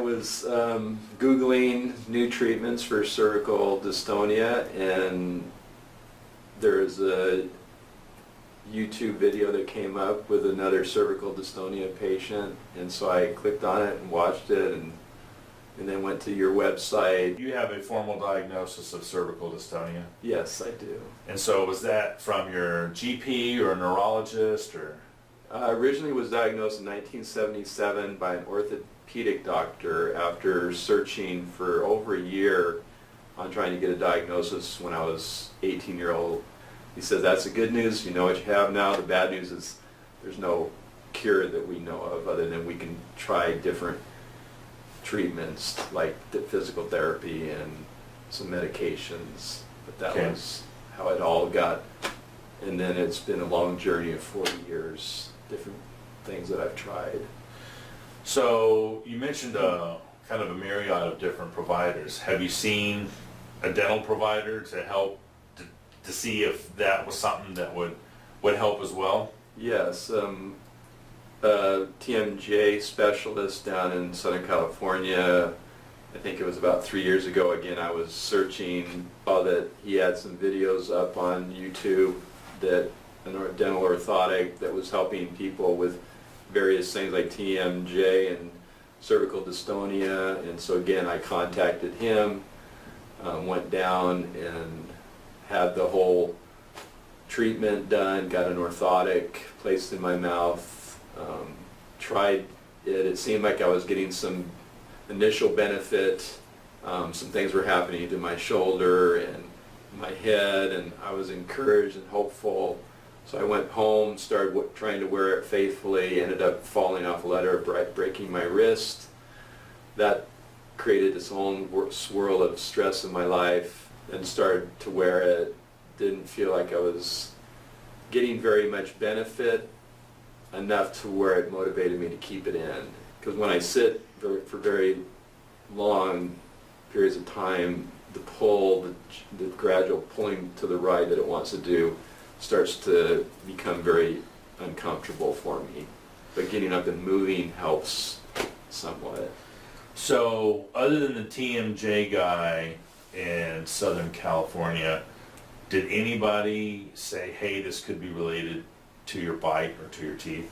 was Googling new treatments for cervical dystonia, and there's a YouTube video that came up with another cervical dystonia patient, and so I clicked on it and watched it, and then went to your website. You have a formal diagnosis of cervical dystonia? Yes, I do. And so was that from your GP or a neurologist, or? Originally was diagnosed in 1977 by an orthopedic doctor after searching for over a year on trying to get a diagnosis when I was 18-year-old. He said, that's the good news, you know what you have now. The bad news is there's no cure that we know of other than we can try different treatments like the physical therapy and some medications. But that was how it all got. And then it's been a long journey of 40 years, different things that I've tried. So you mentioned kind of a myriad of different providers. Have you seen a dental provider to help to see if that was something that would help as well? Yes, TMJ specialist down in Southern California. I think it was about 3 years ago. Again, I was searching, saw that he had some videos up on YouTube that a dental orthotic that was helping people with various things like TMJ and cervical dystonia. And so again, I contacted him, went down and had the whole treatment done, got an orthotic placed in my mouth, tried it. It seemed like I was getting some initial benefit. Some things were happening to my shoulder and my head, and I was encouraged and hopeful. So I went home, started trying to wear it faithfully, ended up falling off a ladder, breaking my wrist. That created its own swirl of stress in my life, and started to wear it. Didn't feel like I was getting very much benefit, enough to where it motivated me to keep it in. Because when I sit for very long periods of time, the pull, the gradual pulling to the right that it wants to do starts to become very uncomfortable for me. But getting up and moving helps somewhat. So other than the TMJ guy in Southern California, did anybody say, hey, this could be related to your bite or to your teeth?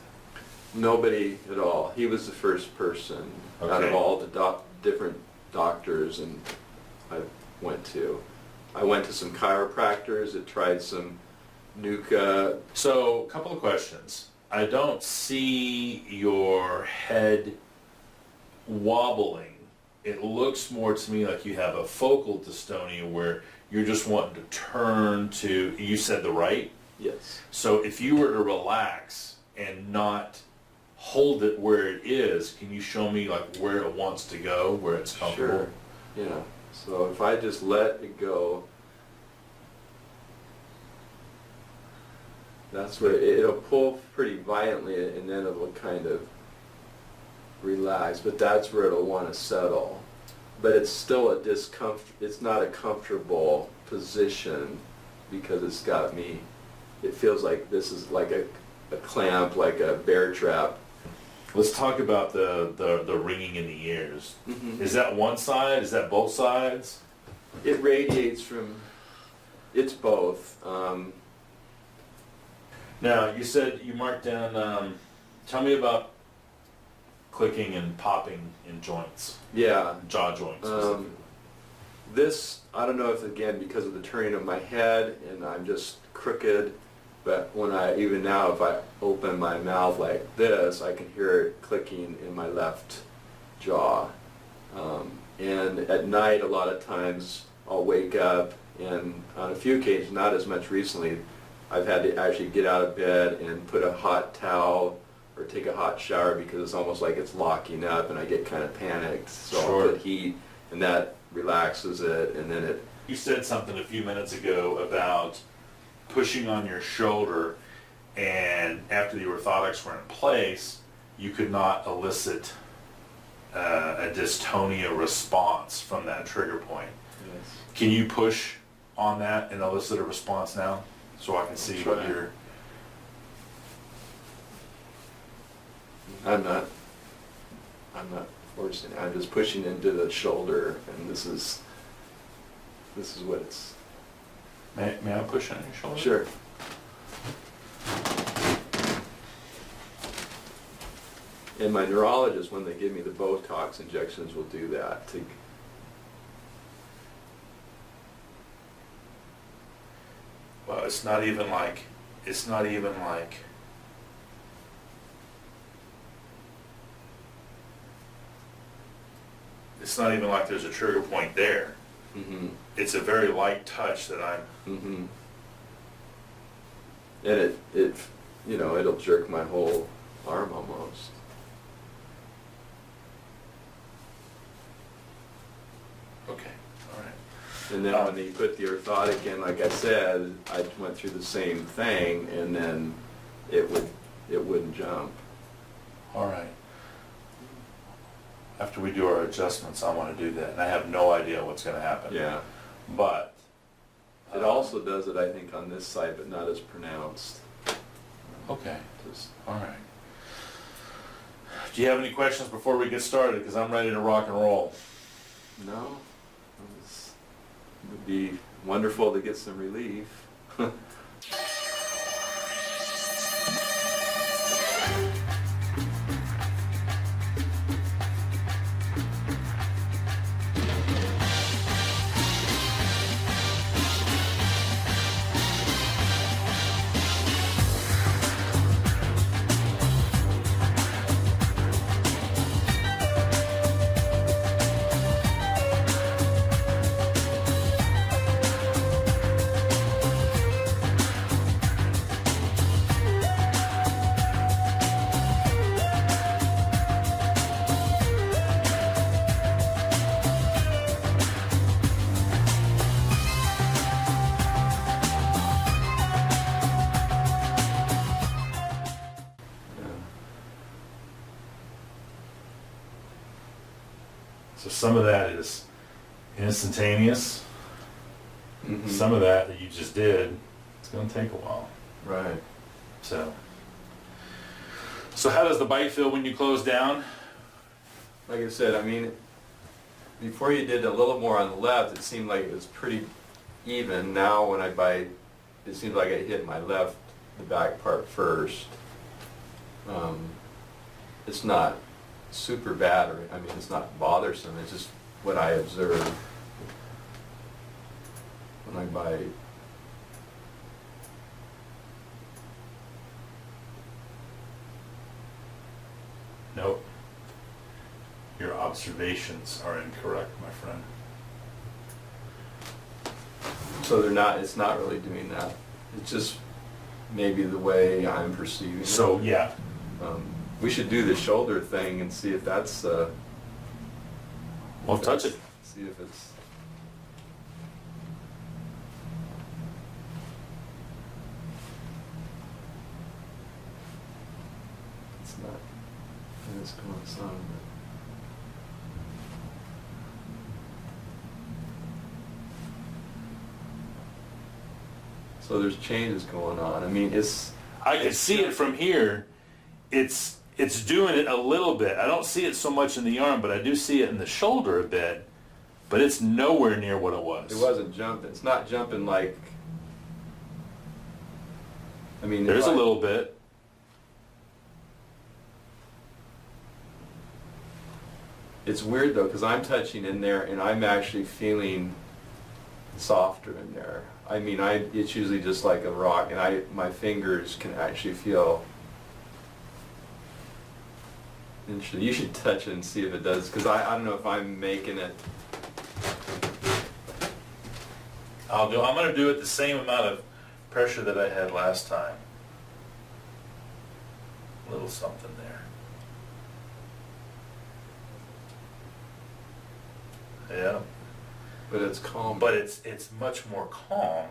Nobody at all. He was the first person out of all the different doctors and I went to. I went to some chiropractors that tried some NUCA. So a couple of questions. I don't see your head wobbling. It looks more to me like you have a focal dystonia where you're just wanting to turn to, you said the right? Yes. So if you were to relax and not hold it where it is, can you show me like where it wants to go, where it's comfortable? Sure. Yeah. So if I just let it go, that's where it'll pull pretty violently and then it'll kind of relax, but that's where it'll want to settle. But it's still a discomfort, it's not a comfortable position because it's got me, it feels like this is like a clamp, like a bear trap. Let's talk about the ringing in the ears. Mm-hmm. Is that one side? Is that both sides? It radiates from, it's both. Now, you said you marked down, tell me about clicking and popping in joints. Yeah. Jaw joints specifically. This, I don't know if again because of the turning of my head and I'm just crooked, but when even now if I open my mouth like this, I can hear it clicking in my left jaw. And at night a lot of times I'll wake up, and on a few occasions, not as much recently, I've had to actually get out of bed and put a hot towel or take a hot shower because it's almost like it's locking up and I get kind of panicked. So I'll put heat and that relaxes it, and then it... You said something a few minutes ago about pushing on your shoulder, and after the orthotics were in place, you could not elicit a dystonia response from that trigger point. Yes. Can you push on that and elicit a response now so I can see what you're... I'm not forcing. I'm just pushing into the shoulder, and this is what it's. May I push on your shoulder? Sure. And my neurologist, when they give me the Botox injections, will do that to. Well, it's not even like there's a trigger point there. Mm-hmm. It's a very light touch that I'm. Mm-hmm. And it it'll jerk my whole arm almost. Okay, all right. And then when he put the orthotic in, like I said, I went through the same thing, and then it wouldn't jump. All right. After we do our adjustments, I want to do that, and I have no idea what's going to happen. Yeah. But It also does it, I think, on this side, but not as pronounced. okay. Just, All right. Do you have any questions before we get started? Because I'm ready to rock and roll. no, it would be wonderful to get some relief. So some of that is instantaneous. Mhm. Some of that you just did, it's going to take a while. Right. So how does the bite feel when you close down? Like I said, I mean, before you did a little more on the left, it seemed like it was pretty even. Now when I bite, it seems like I hit my left, the back part first. It's not super bad, or I mean, it's not bothersome. It's just what I observe when I bite. Nope. Your observations are incorrect, my friend. So they're not. It's not really doing that. It's just maybe the way I'm perceiving it. So yeah, We should do the shoulder thing and see if that's. well, touch it. See if it's. It's not. It's going some. So there's changes going on. I mean, I can see it from here. It's doing it a little bit. I don't see it so much in the arm, but I do see it in the shoulder a bit. But it's nowhere near what it was. It wasn't jumping. It's not jumping like. I mean, There's a little bit. It's weird though, because I'm touching in there and I'm actually feeling softer in there. I mean, it's usually just like a rock, and my fingers can actually feel. Interesting. You should touch it and see if it does, because I don't know if I'm making it. I'm going to do it the same amount of pressure that I had last time. A little something there. Yeah. But it's calm. But it's much more calm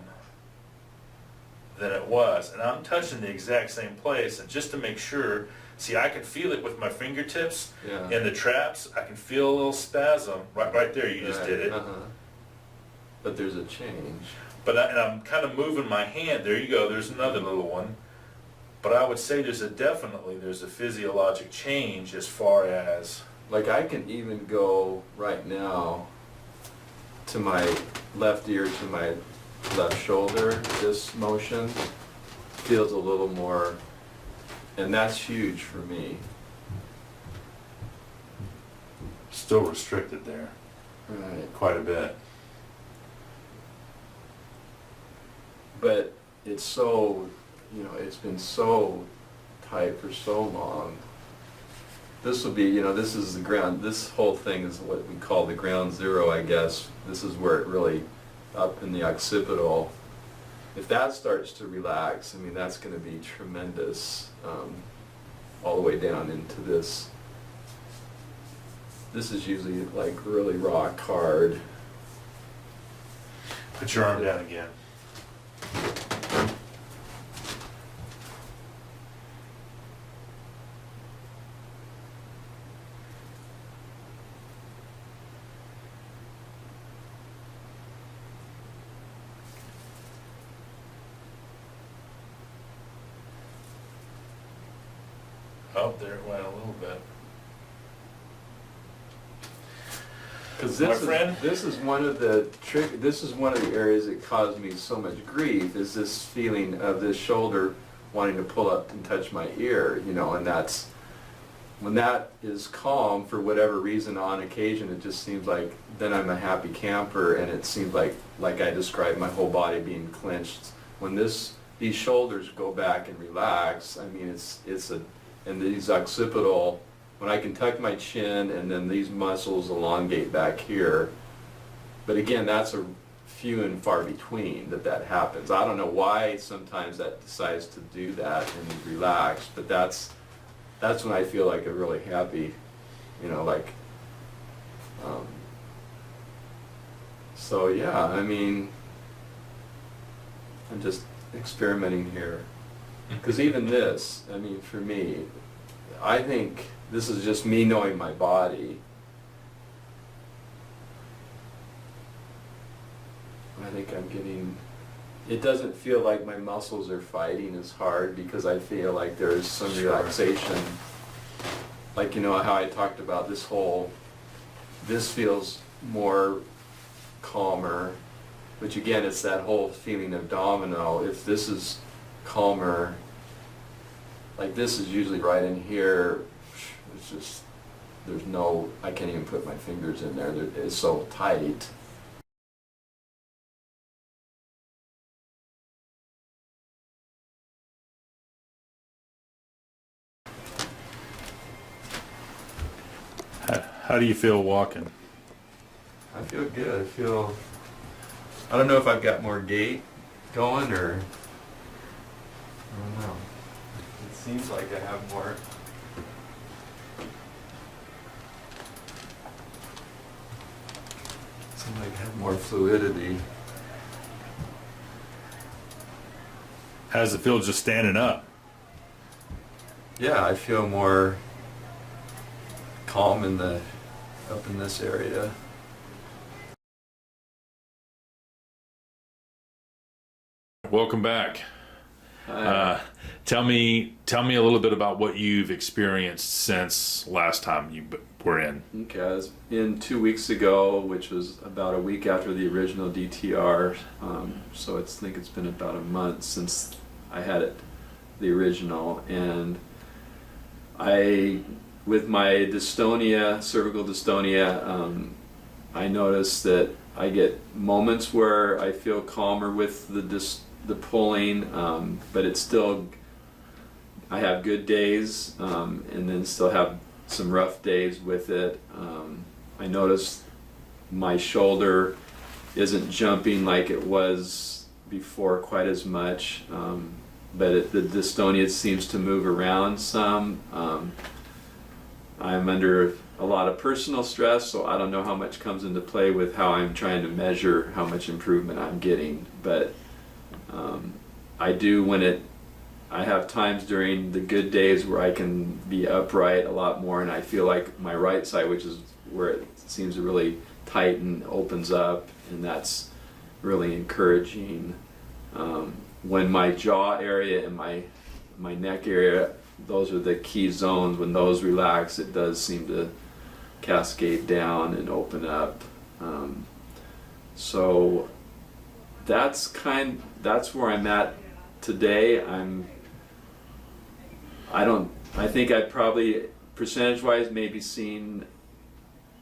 than it was. And I'm touching the exact same place, and just to make sure, see, I can feel it with my fingertips Yeah. and the traps. I can feel a little spasm right there. You just Right. did it. Uh-huh. But there's a change. But I'm kind of moving my hand. There you go. There's another little one. But I would say there's a physiologic change as far as Like I can even go right now to my left ear, to my left shoulder. This motion feels a little more, and that's huge for me. Still restricted there, Right. quite a bit. But it's so, it's been so tight for so long. This will be, this is the ground, this whole thing is what we call the ground zero, I guess. This is where it really, up in the occipital. If that starts to relax, I mean, that's going to be tremendous, all the way down into this. This is usually like really rock hard. Put your arm down again. Oh, there it went a little bit. Because My friend? this is one of the areas that caused me so much grief, is this feeling of this shoulder wanting to pull up and touch my ear, and that's, when that is calm for whatever reason on occasion, it just seems like, then I'm a happy camper, and it seems like I described, my whole body being clenched. When these shoulders go back and relax, I mean, and these occipital, when I can tuck my chin and then these muscles elongate back here. But again, that's a few and far between that happens. I don't know why sometimes that decides to do that and relax, but that's when I feel like a really happy, so yeah, I mean, I'm just experimenting here. Because even this, I mean, for me, I think this is just me knowing my body. I think I'm getting, it doesn't feel like my muscles are fighting as hard, because I feel like there's some relaxation. Like, how I talked about this feels more calmer. Which again, it's that whole feeling of domino. If this is calmer, like this is usually right in here, it's just, I can't even put my fingers in there. It's so tight. How do you feel walking? I feel good. I don't know if I've got more gait going, or I don't know. It seems like I have more. Seems like I have more fluidity. How does it feel just standing up? Yeah, I feel more calm up in this area. Welcome back. Hi. Tell me a little bit about what you've experienced since last time you were in. Okay, I was in 2 weeks ago, which was about a week after the original DTR. So I think it's been about a month since I had the original, and with my dystonia, cervical dystonia, I noticed that I get moments where I feel calmer with the pulling, but it's still, I have good days, and then still have some rough days with it. I noticed my shoulder isn't jumping like it was before quite as much, but the dystonia seems to move around some. I'm under a lot of personal stress, so I don't know how much comes into play with how I'm trying to measure how much improvement I'm getting, but I do I have times during the good days where I can be upright a lot more, and I feel like my right side, which is where it seems to really tighten, opens up, and that's really encouraging. When my jaw area and my neck area, those are the key zones. When those relax, it does seem to cascade down and open up. So that's where I'm at today. I think I've probably, percentage-wise, maybe seen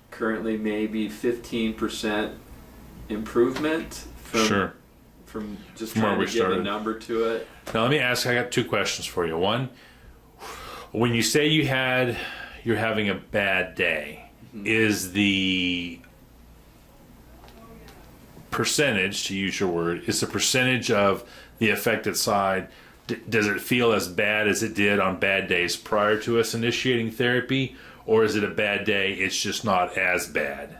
currently maybe 15% improvement from just from where trying we to give a started. number to it. Now let me ask, I got two questions for you. One, when you say you're having a bad day, is the percentage, to use your word, is the percentage of the affected side, does it feel as bad as it did on bad days prior to us initiating therapy, or is it a bad day, it's just not as bad?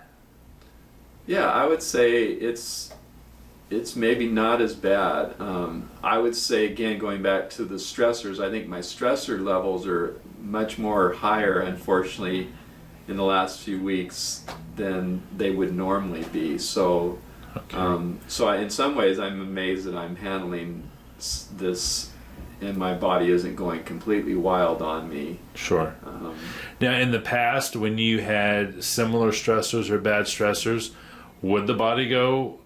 Yeah, I would say it's maybe not as bad. I would say, again, going back to the stressors, I think my stressor levels are much more higher, unfortunately, in the last few weeks than they would normally be. So, in some ways, I'm amazed that I'm handling this, and my body isn't going completely wild on me. Sure. Now, in the past, when you had similar stressors or bad stressors, would the body go?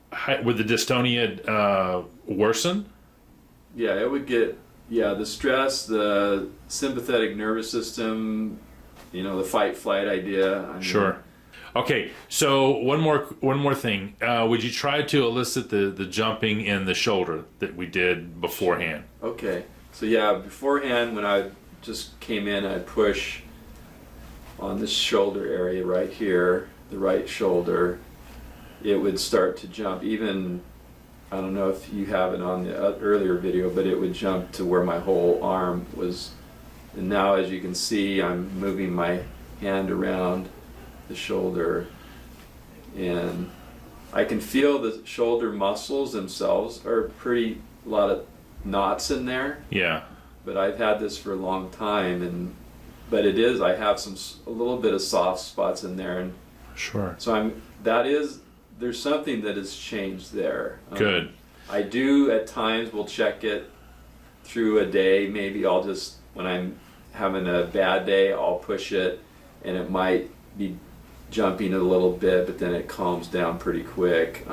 Would the dystonia worsen? Yeah, it would get, the stress, the sympathetic nervous system, the fight-flight idea. Sure. Okay, so one more thing. Would you try to elicit the jumping in the shoulder that we did beforehand? Okay, so beforehand, when I just came in, I push on this shoulder area right here, the right shoulder. It would start to jump. Even, I don't know if you have it on the earlier video, but it would jump to where my whole arm was. And now, as you can see, I'm moving my hand around the shoulder, and I can feel the shoulder muscles themselves are a lot of knots in there. Yeah. But I've had this for a long time, but I have a little bit of soft spots in there, and sure. So there's something that has changed there. Good. I do at times will check it through a day. Maybe I'll just, when I'm having a bad day, I'll push it, and it might be jumping a little bit, but then it calms down pretty quick.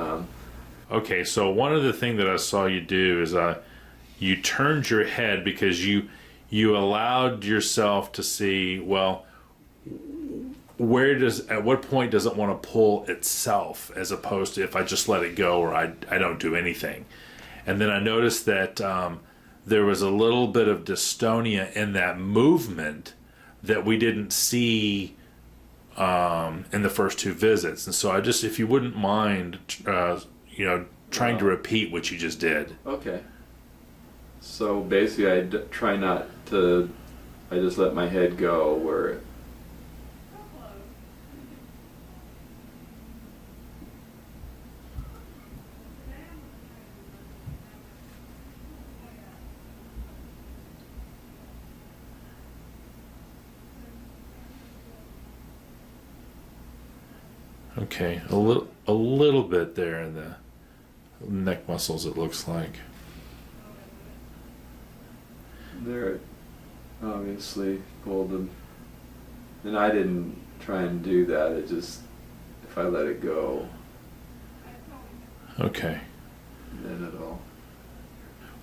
Okay, so one of the things that I saw you do is you turned your head because you allowed yourself to see, well, at what point does it want to pull itself, as opposed to if I just let it go or I don't do anything. And then I noticed that there was a little bit of dystonia in that movement that we didn't see in the first two visits. And so if you wouldn't mind, trying to repeat what you just did. Okay. So basically, I try not to. I just let my head go where. Okay, a little bit there in the neck muscles, it looks like. There, obviously pulled them, and I didn't try and do that. It just, if I let it go. Okay. Then it'll.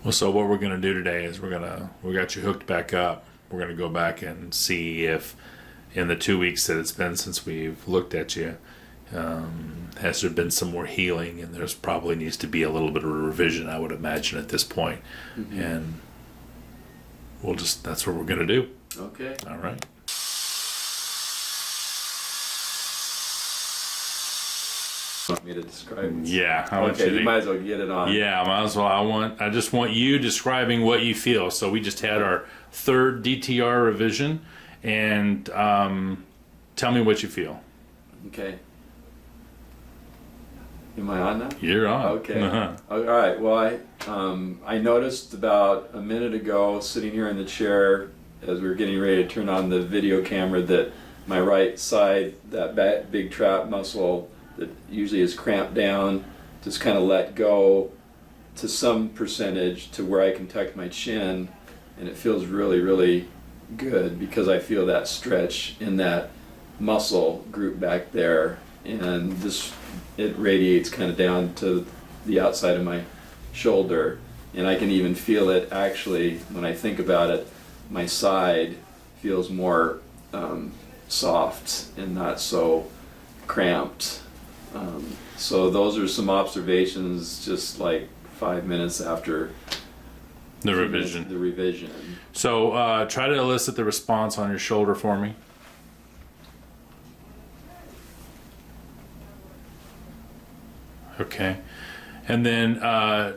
Well, so what we're going to do today is we got you hooked back up. We're going to go back and see if in the 2 weeks that it's been since we've looked at you, has there been some more healing, and there's probably needs to be a little bit of a revision, I would imagine, at this point. Mm-hmm. And that's what we're going to do. Okay. All right. Want me to describe it? Yeah, I want you might as well get it on. Yeah, might as well. I just want you describing what you feel. So we just had our third DTR revision, and tell me what you feel. Okay. Am I on now? You're on. Okay. Uh-huh. All right. Well, I noticed about a minute ago, sitting here in the chair, as we were getting ready to turn on the video camera, that my right side, that big trap muscle that usually is cramped down, just kind of let go to some percentage to where I can tuck my chin, and it feels really, really good because I feel that stretch in that muscle group back there, and this, it radiates kind of down to the outside of my shoulder, and I can even feel it actually, when I think about it, my side feels more soft and not so cramped. So those are some observations just like 5 minutes after The revision. the revision. So try to elicit the response on your shoulder for me. Okay. And then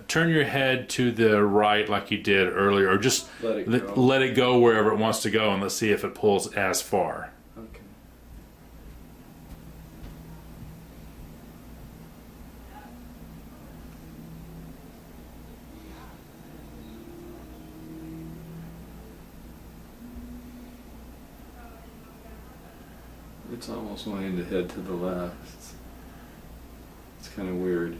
turn your head to the right like you did earlier, or just let it go wherever it wants to go, and let's see if it pulls as far. Okay. It's almost wanting to head to the left. It's kind of weird.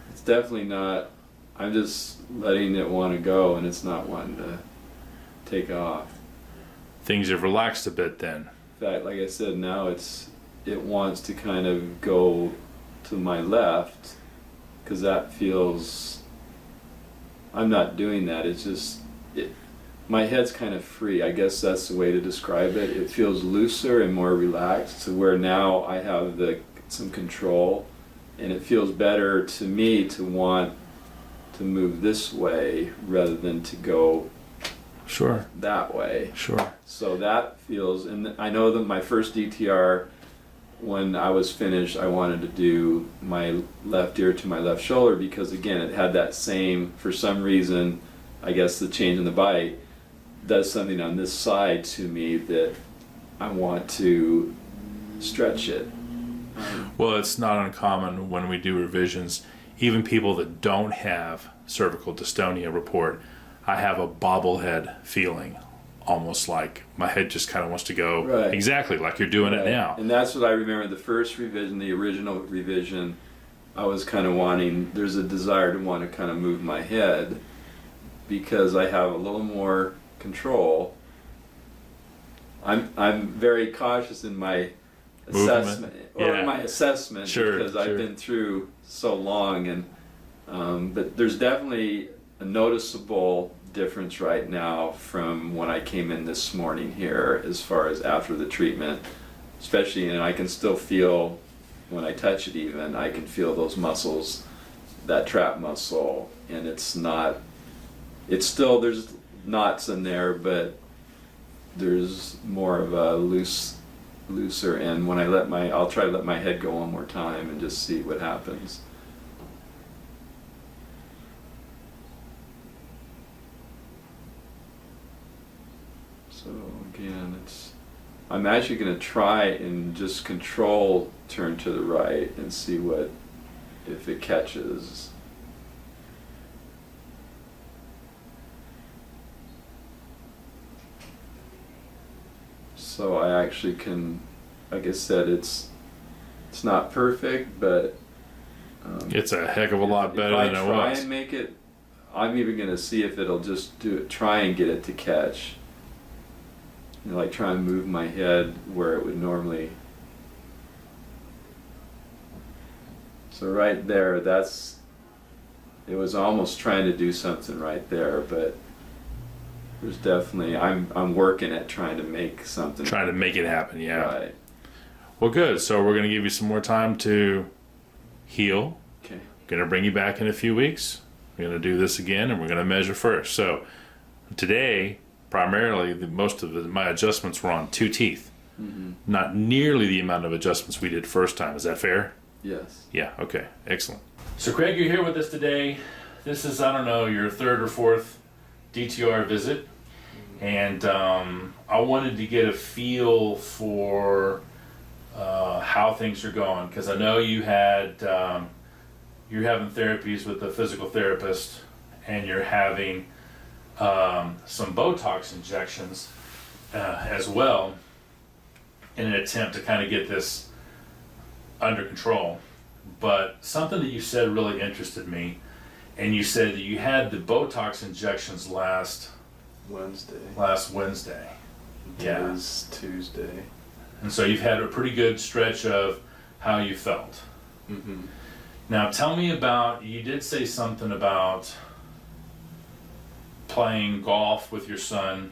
It's definitely not, I'm just letting it want to go, and it's not wanting to take off. Things have relaxed a bit then. In fact, like I said, now it wants to kind of go to my left, because that feels, I'm not doing that, it's just, my head's kind of free. I guess that's the way to describe it. It feels looser and more relaxed, to where now I have some control, and it feels better to me to want to move this way rather than to go Sure. that way. Sure. So that feels, and I know that my first DTR, when I was finished, I wanted to do my left ear to my left shoulder, because again, it had that same, for some reason, I guess the change in the bite does something on this side to me that I want to stretch it. Well, it's not uncommon when we do revisions, even people that don't have cervical dystonia report, I have a bobblehead feeling, almost like my head just kind of wants to go Right. exactly like you're doing it now. And that's what I remember, the first revision, the original revision, I was kind of wanting, there's a desire to want to kind of move my head, because I have a little more control. I'm very cautious in my assessment, Sure, because sure. I've been through so long, and but there's definitely a noticeable difference right now from when I came in this morning here, as far as after the treatment, especially, and I can still feel when I touch it, even I can feel those muscles, that trap muscle, and it's still, there's knots in there, but there's more of a looser, and when I'll try to let my head go one more time and just see what happens. So again, I'm actually going to try and just control turn to the right and see if it catches. So I actually can, like I said, it's not perfect, but It's a heck of a lot better than it if I try was. and make it, I'm even going to see if it'll just try and get it to catch. You know, like try and move my head where it would normally. So right there, it was almost trying to do something right there, but there's definitely, I'm working at trying to make something. Trying to make it happen, yeah. Right. Well, good. So we're going to give you some more time to heal. Okay. Going to bring you back in a few weeks. We're going to do this again, and we're going to measure first. So today, primarily, most of my adjustments were on 2 teeth. Mm-hmm. Not nearly the amount of adjustments we did first time. Is that fair? Yes. Yeah, okay, excellent. So Craig, you're here with us today. This is, I don't know, your 3rd or 4th DTR visit. And I wanted to get a feel for how things are going, because I know you're having therapies with a physical therapist, and you're having some Botox injections as well, in an attempt to kind of get this under control. But something that you said really interested me, and you said that you had the Botox injections last Wednesday. Wednesday. Today's Tuesday. And so you've had a pretty good stretch of how you felt. Mm-hmm. Now tell me about, you did say something about playing golf with your son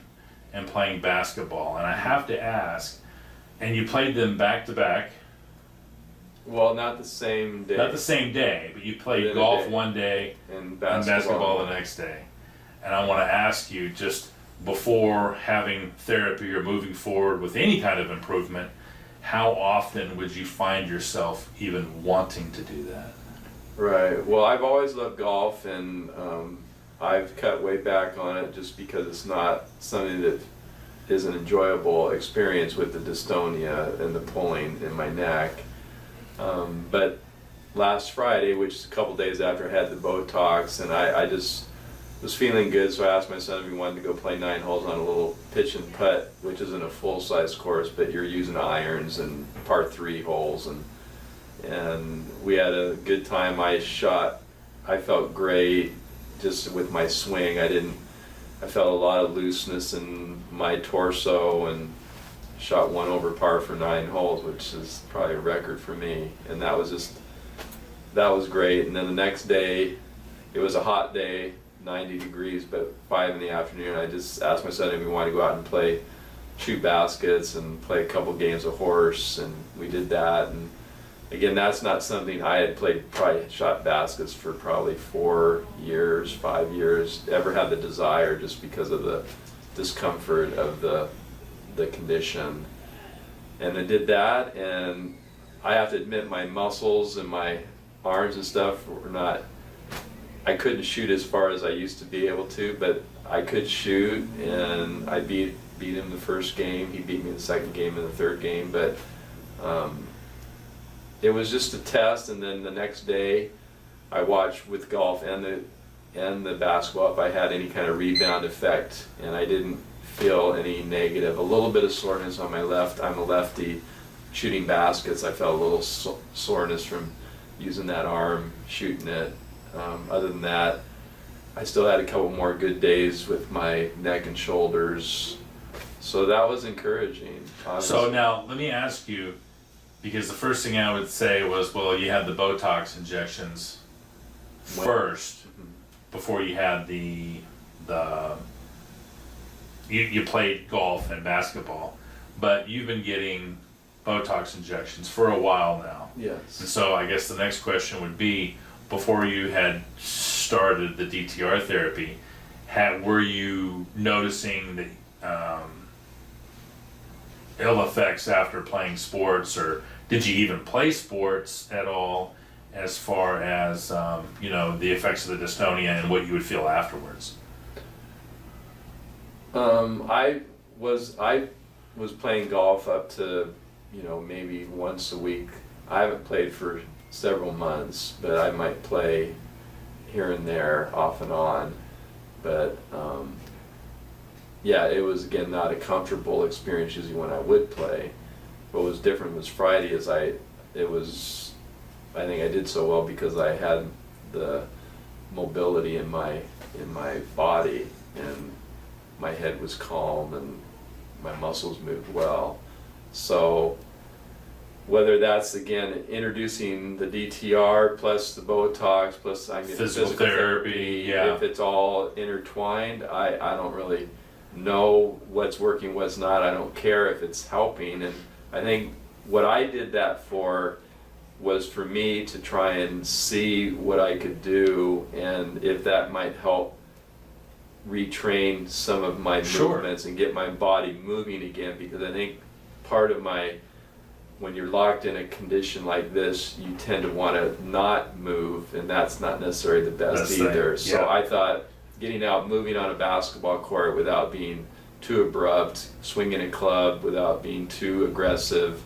and playing basketball. And I have to ask, and you played them back to back? Well, not the same day. Not the same day, but you played Within a golf day. one day And and basketball the next day. And I want to ask you, just before having therapy or moving forward with any kind of improvement, how often would you find yourself even wanting to do that? Right. Well, I've always loved golf, and I've cut way back on it just because it's not something that is an enjoyable experience with the dystonia and the pulling in my neck. But last Friday, which is a couple days after I had the Botox, and I just was feeling good, so I asked my son if he wanted to go play 9 holes on a little pitch and putt, which isn't a full-size course, but you're using irons and par 3 holes, and we had a good time. I felt great just with my swing. I felt a lot of looseness in my torso, and shot 1 over par for 9 holes, which is probably a record for me, and that was great. And then the next day, it was a hot day, 90 degrees, but 5 in the afternoon, I just asked my son if he wanted to go out and shoot baskets and play a couple games of horse, and we did that. And again, that's not something I had probably shot baskets for probably 4 years, 5 years, ever had the desire, just because of the discomfort of the condition. And I did that, and I have to admit my muscles and my arms and stuff were not, I couldn't shoot as far as I used to be able to, but I could shoot, and I beat him the first game. He beat me the second game and the third game, but it was just a test. And then the next day I watched with golf and the basketball if I had any kind of rebound effect, and I didn't feel any negative. A little bit of soreness on my left. I'm a lefty. Shooting baskets, I felt a little soreness from using that arm, shooting it. Other than that, I still had a couple more good days with my neck and shoulders. So that was encouraging. Honestly. So now, let me ask you, because the first thing I would say was, well, you had the Botox injections first, before you had you played golf and basketball, but you've been getting Botox injections for a while now. Yes. And so I guess the next question would be, before you had started the DTR therapy, were you noticing the ill effects after playing sports, or did you even play sports at all, as far as the effects of the dystonia and what you would feel afterwards? I was playing golf up to maybe once a week. I haven't played for several months, but I might play here and there off and on. But yeah, it was again not a comfortable experience usually when I would play. What was different was Friday is I think I did so well because I had the mobility in my body, and my head was calm and my muscles moved well. So whether that's again introducing the DTR plus the Botox plus physical therapy, yeah. If it's all intertwined, I don't really know what's working, what's not. I don't care if it's helping. And I think what I did that for was for me to try and see what I could do, and if that might help retrain some of my movements and get my body moving again. Because I think part of when you're locked in a condition like this, you tend to want to not move, and that's not necessarily the best either. Yeah. So I thought getting out, moving on a basketball court without being too abrupt, swinging a club without being too aggressive,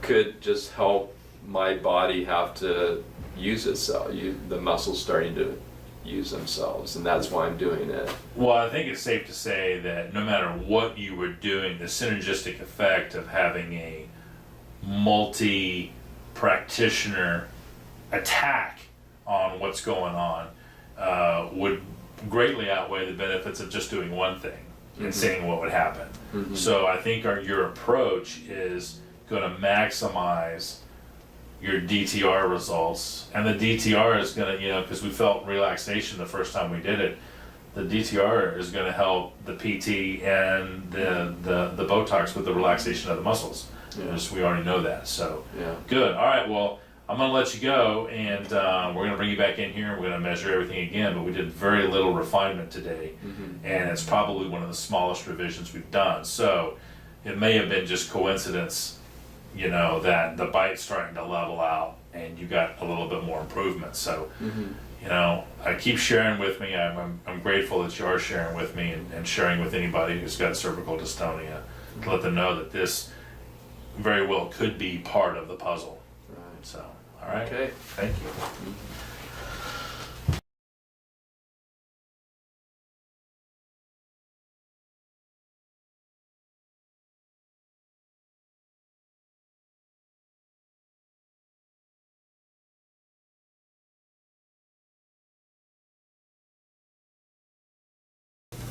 could just help my body have to use itself. The muscles starting to use themselves, and that's why I'm doing it. Well, I think it's safe to say that no matter what you were doing, the synergistic effect of having a multi-practitioner attack on what's going on would greatly outweigh the benefits of just doing one thing. and seeing what would happen. So I think your approach is going to maximize your DTR results, and the DTR is going to, because we felt relaxation the first time we did it, the DTR is going to help the PT and the Botox with the relaxation of the muscles. We already know that, so good. All right, well, I'm going to let you go, and we're going to bring you back in here, and we're going to measure everything again, but we did very little refinement today, and it's probably one of the smallest revisions we've done. So it may have been just coincidence, that the bite's starting to level out, and you got a little bit more improvement. So, I keep sharing with me. I'm grateful that you are sharing with me and sharing with anybody who's got cervical dystonia to let them know that this very well could be part of the puzzle. Right. So, all right. Okay. Thank you.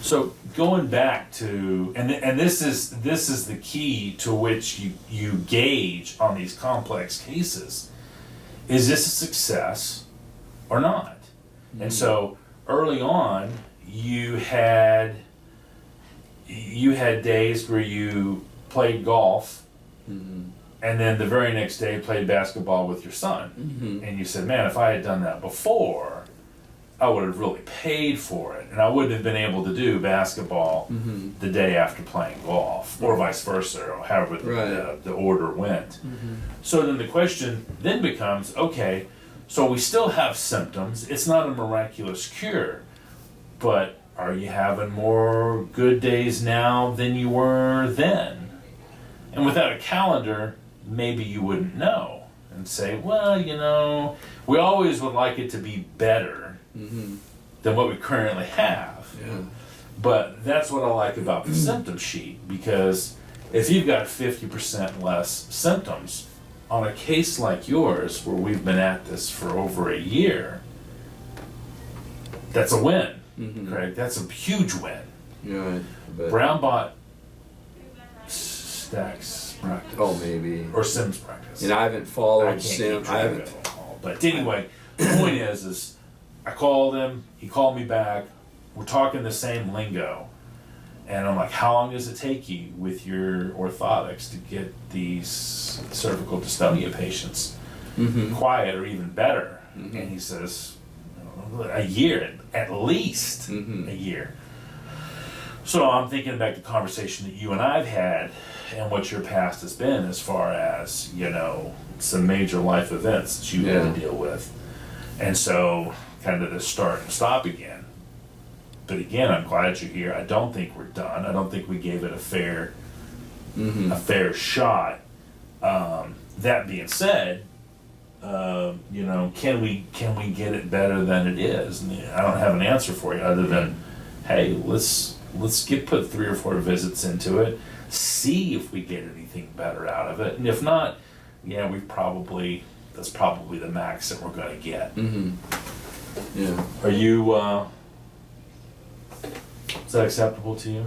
So going back to, and this is the key to which you gauge on these complex cases, is this a success or not? And so early on, you had days where you played golf, and then the very next day played basketball with your son, and you said, man, if I had done that before, I would have really paid for it, and I wouldn't have been able to do basketball the day after playing golf, or vice versa, or however the order went. So then the question then becomes, okay, so we still have symptoms. It's not a miraculous cure, but are you having more good days now than you were then? And without a calendar, maybe you wouldn't know and say, well, we always would like it to be better than what we currently have. But that's what I like about the symptom sheet, because if you've got 50% less symptoms on a case like yours, where we've been at this for over a year, that's a win, Craig. That's a huge win. Brown bot stacks practice. Oh, maybe. Or Sims practice. I haven't followed Sim. I haven't. But anyway, the point is I called him, he called me back, we're talking the same lingo, and I'm like, how long does it take you with your orthotics to get these cervical dystonia patients quiet or even better? And he says, a year, at least a year. So I'm thinking back to the conversation that you and I've had and what your past has been as far as, some major life events that you had to deal with. And so kind of the start and stop again. But again, I'm glad you're here. I don't think we're done. I don't think we gave it a fair shot. That being said, can we get it better than it is? And I don't have an answer for you other than, hey, let's put 3 or 4 visits into it, see if we get anything better out of it, and if not, that's probably the max that we're going to get. Are you? Is that acceptable to you?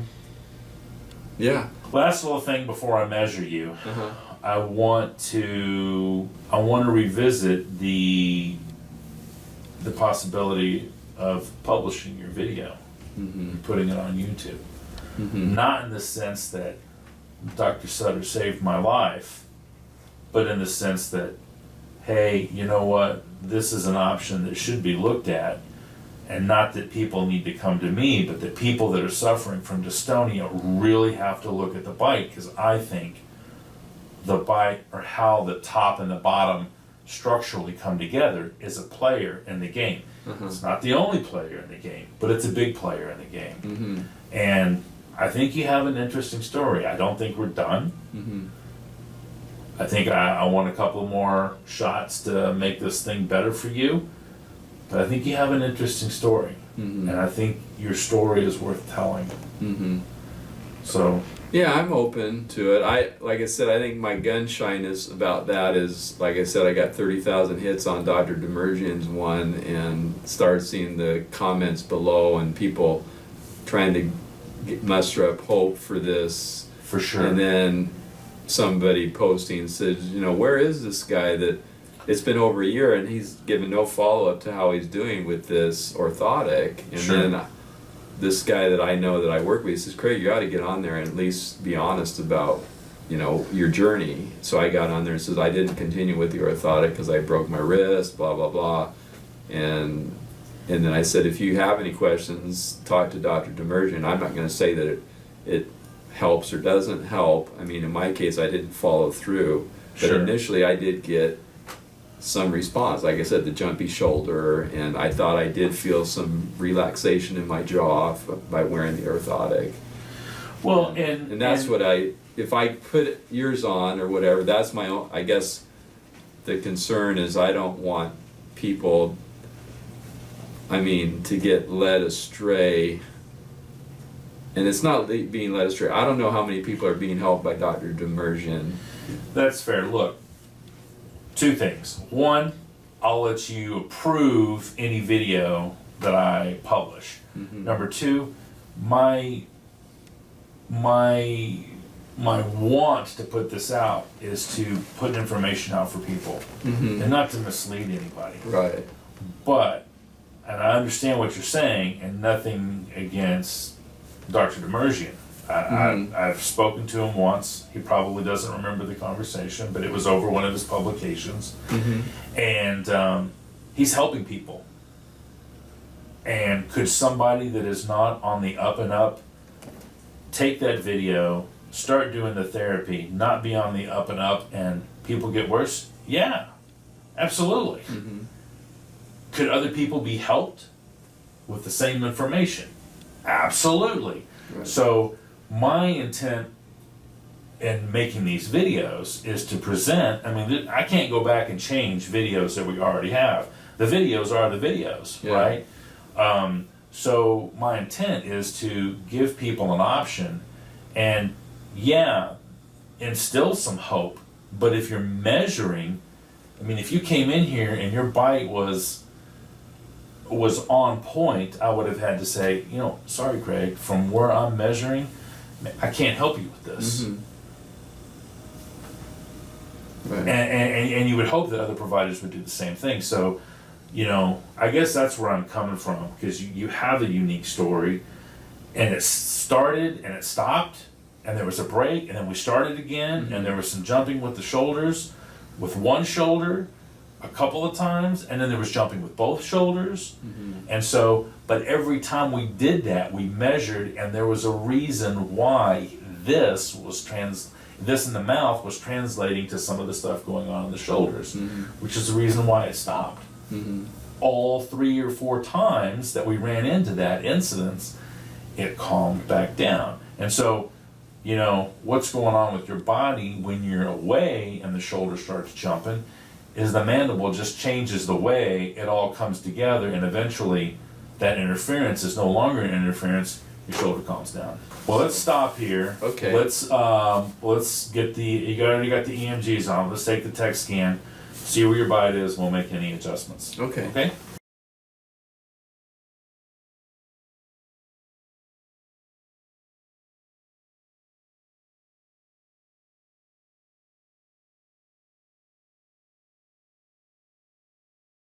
Yeah. Last little thing before I measure you, I want to revisit the possibility of publishing your video, and putting it on YouTube. Not in the sense that Dr. Sutter saved my life, but in the sense that, hey, you know what, this is an option that should be looked at, and not that people need to come to me, but that people that are suffering from dystonia really have to look at the bite, because I think the bite, or how the top and the bottom structurally come together, is a player in the game. It's not the only player in the game, but it's a big player in the game. And I think you have an interesting story. I don't think we're done. I think I want a couple more shots to make this thing better for you, but I think you have an interesting story, and I think your story is worth telling. So yeah, I'm open to it. Like I said, I think my gun shyness about that is, like I said, I got 30,000 hits on Dr. Demerjian's one, and started seeing the comments below and people trying to muster up hope for this. For sure. And then somebody posting says, you know, where is this guy that it's been over a year and he's given no follow-up to how he's doing with this orthotic. And Sure. then this guy that I know that I work with says, Craig, you got to get on there and at least be honest about, you know, your journey. So I got on there and says, I didn't continue with the orthotic because I broke my wrist, blah, blah, blah. And then I said, if you have any questions, talk to Dr. Demerjian. I'm not going to say that it helps or doesn't help. I mean, in my case, I didn't follow through. But Sure. initially I did get some response. Like I said, the jumpy shoulder, and I thought I did feel some relaxation in my jaw by wearing the orthotic. Well, And that's what if I put yours on or whatever, that's my own, I guess the concern is I don't want people, I mean, to get led astray. And it's not being led astray. I don't know how many people are being helped by Dr. Demerjian. That's fair. Look, two things. One, I'll let you approve any video that I publish. Mhm. Number two, my want to put this out is to put information out for people and not to mislead anybody. Right. But, and I understand what you're saying, and nothing against Dr. Demerjian. I've spoken to him once. He probably doesn't remember the conversation, but it was over one of his publications. And he's helping people. And could somebody that is not on the up and up take that video, start doing the therapy, not be on the up and up, and people get worse? Yeah, absolutely. Could other people be helped with the same information? Absolutely. Right. So my intent in making these videos is to present, I mean, I can't go back and change videos that we already have. The videos are the videos, Yeah. right? So my intent is to give people an option and, yeah, instill some hope. But if you're measuring, I mean, if you came in here and your bite was on point, I would have had to say, you know, sorry, Craig, from where I'm measuring, I can't help you with this. Right. And you would hope that other providers would do the same thing. So, you know, I guess that's where I'm coming from, because you have a unique story, and it started and it stopped, and there was a break, and then we started again, and there was some jumping with the shoulders, with one shoulder a couple of times, and then there was jumping with both shoulders. And so, but every time we did that, we measured, and there was a reason why this in the mouth was translating to some of the stuff going on in the shoulders, which is the reason why it stopped. All 3 or 4 times that we ran into that incidence, it calmed back down. And so, you know, what's going on with your body when you're away and the shoulder starts jumping is the mandible just changes the way it all comes together, and eventually that interference is no longer an interference, your shoulder calms down. Well, let's stop here. Okay. Let's get you already got the EMGs on. Let's take the TekScan, see where your bite is, we'll make any adjustments. Okay. Okay?